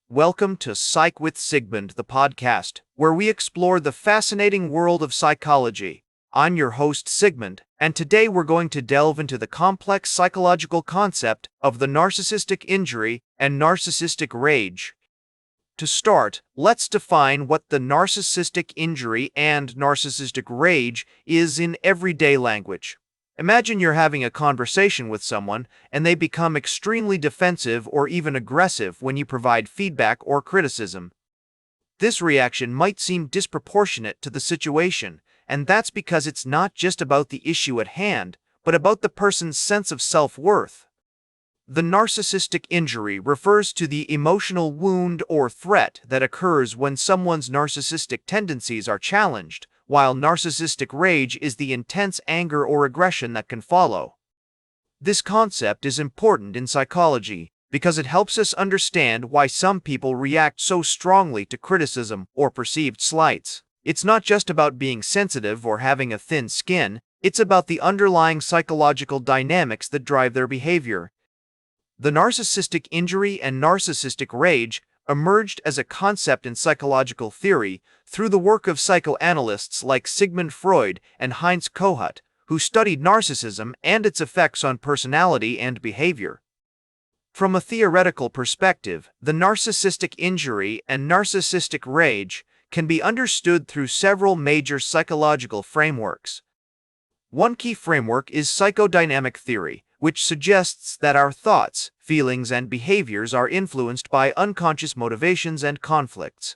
Welcome to Psych with Sigmund, the podcast, where we explore the fascinating world of psychology. I'm your host, Sigmund, and today we're going to delve into the complex psychological concept of the narcissistic injury and narcissistic rage. To start, let's define what the narcissistic injury and narcissistic rage is in everyday language. Imagine you're having a conversation with someone and they become extremely defensive or even aggressive when you provide feedback or criticism. This reaction might seem disproportionate to the situation, and that's because it's not just about the issue at hand, but about the person's sense of self-worth. The narcissistic injury refers to the emotional wound or threat that occurs when someone's narcissistic tendencies are challenged, while narcissistic rage is the intense anger or aggression that can follow. This concept is important in psychology because it helps us understand why some people react so strongly to criticism or perceived slights. It's not just about being sensitive or having a thin skin, it's about the underlying psychological dynamics that drive their behavior. The narcissistic injury and narcissistic rage emerged as a concept in psychological theory through the work of psychoanalysts like Sigmund Freud and Heinz Kohut, who studied narcissism and its effects on personality and behavior. From a theoretical perspective, the narcissistic injury and narcissistic rage can be understood through several major psychological frameworks. One key framework is psychodynamic theory, which suggests that our thoughts, feelings, and behaviors are influenced by unconscious motivations and conflicts.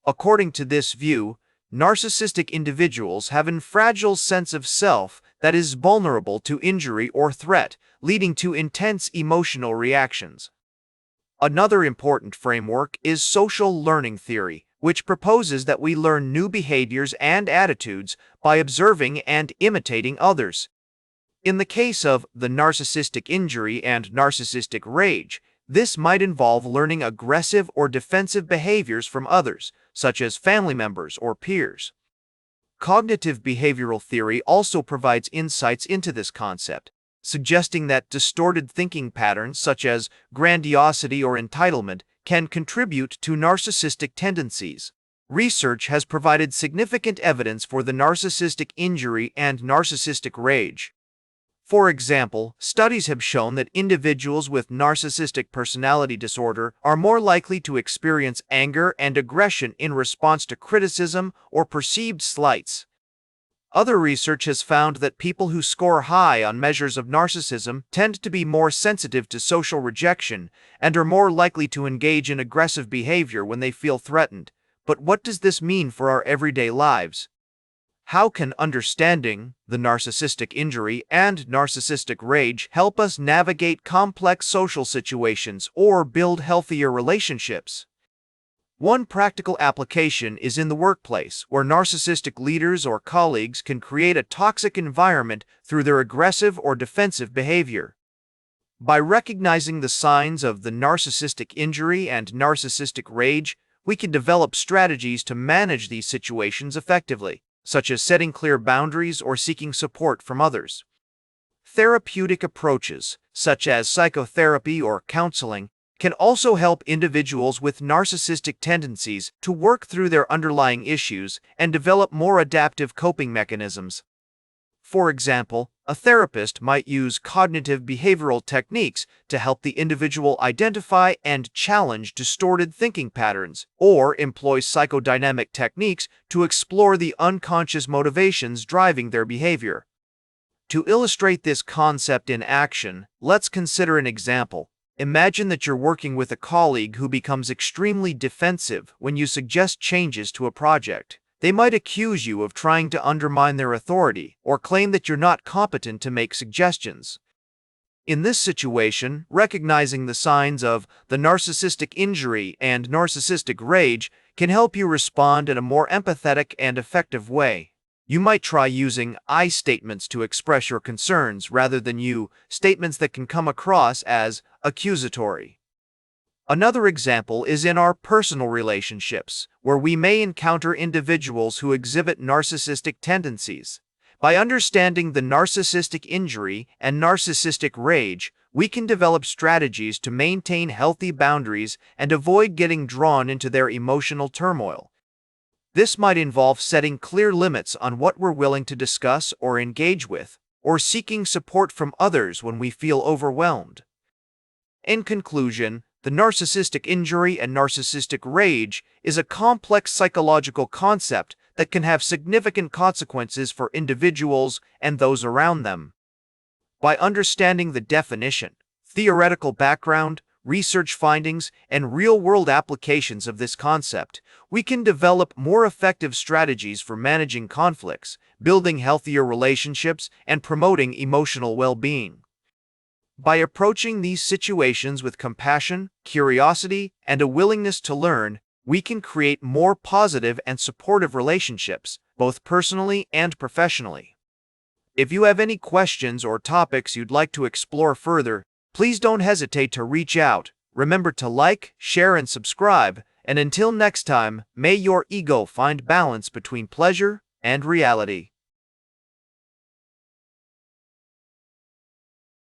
According to this view, narcissistic individuals have a fragile sense of self that is vulnerable to injury or threat, leading to intense emotional reactions. Another important framework is social learning theory, which proposes that we learn new behaviors and attitudes by observing and imitating others. In the case of the narcissistic injury and narcissistic rage, this might involve learning aggressive or defensive behaviors from others, such as family members or peers. Cognitive behavioral theory also provides insights into this concept, suggesting that distorted thinking patterns such as grandiosity or entitlement can contribute to narcissistic tendencies. Research has provided significant evidence for the narcissistic injury and narcissistic rage. For example, studies have shown that individuals with narcissistic personality disorder are more likely to experience anger and aggression in response to criticism or perceived slights. Other research has found that people who score high on measures of narcissism tend to be more sensitive to social rejection and are more likely to engage in aggressive behavior when they feel threatened. But what does this mean for our everyday lives? How can understanding the narcissistic injury and narcissistic rage help us navigate complex social situations or build healthier relationships? One practical application is in the workplace, where narcissistic leaders or colleagues can create a toxic environment through their aggressive or defensive behavior. By recognizing the signs of the narcissistic injury and narcissistic rage, we can develop strategies to manage these situations effectively, such as setting clear boundaries or seeking support from others. Therapeutic approaches, such as psychotherapy or counseling, can also help individuals with narcissistic tendencies to work through their underlying issues and develop more adaptive coping mechanisms. For example, a therapist might use cognitive behavioral techniques to help the individual identify and challenge distorted thinking patterns, or employ psychodynamic techniques to explore the unconscious motivations driving their behavior. To illustrate this concept in action, let's consider an example. Imagine that you're working with a colleague who becomes extremely defensive when you suggest changes to a project. They might accuse you of trying to undermine their authority or claim that you're not competent to make suggestions. In this situation, recognizing the signs of the narcissistic injury and narcissistic rage can help you respond in a more empathetic and effective way. You might try using I statements to express your concerns rather than you statements that can come across as accusatory. Another example is in our personal relationships, where we may encounter individuals who exhibit narcissistic tendencies. By understanding the narcissistic injury and narcissistic rage, we can develop strategies to maintain healthy boundaries and avoid getting drawn into their emotional turmoil. This might involve setting clear limits on what we're willing to discuss or engage with, or seeking support from others when we feel overwhelmed. In conclusion, the narcissistic injury and narcissistic rage is a complex psychological concept that can have significant consequences for individuals and those around them. By understanding the definition, theoretical background, research findings, and real-world applications of this concept, we can develop more effective strategies for managing conflicts, building healthier relationships, and promoting emotional well-being. By approaching these situations with compassion, curiosity, and a willingness to learn, we can create more positive and supportive relationships, both personally and professionally. If you have any questions or topics you'd like to explore further, please don't hesitate to reach out. Remember to like, share, and subscribe, and until next time, may your ego find balance between pleasure and reality.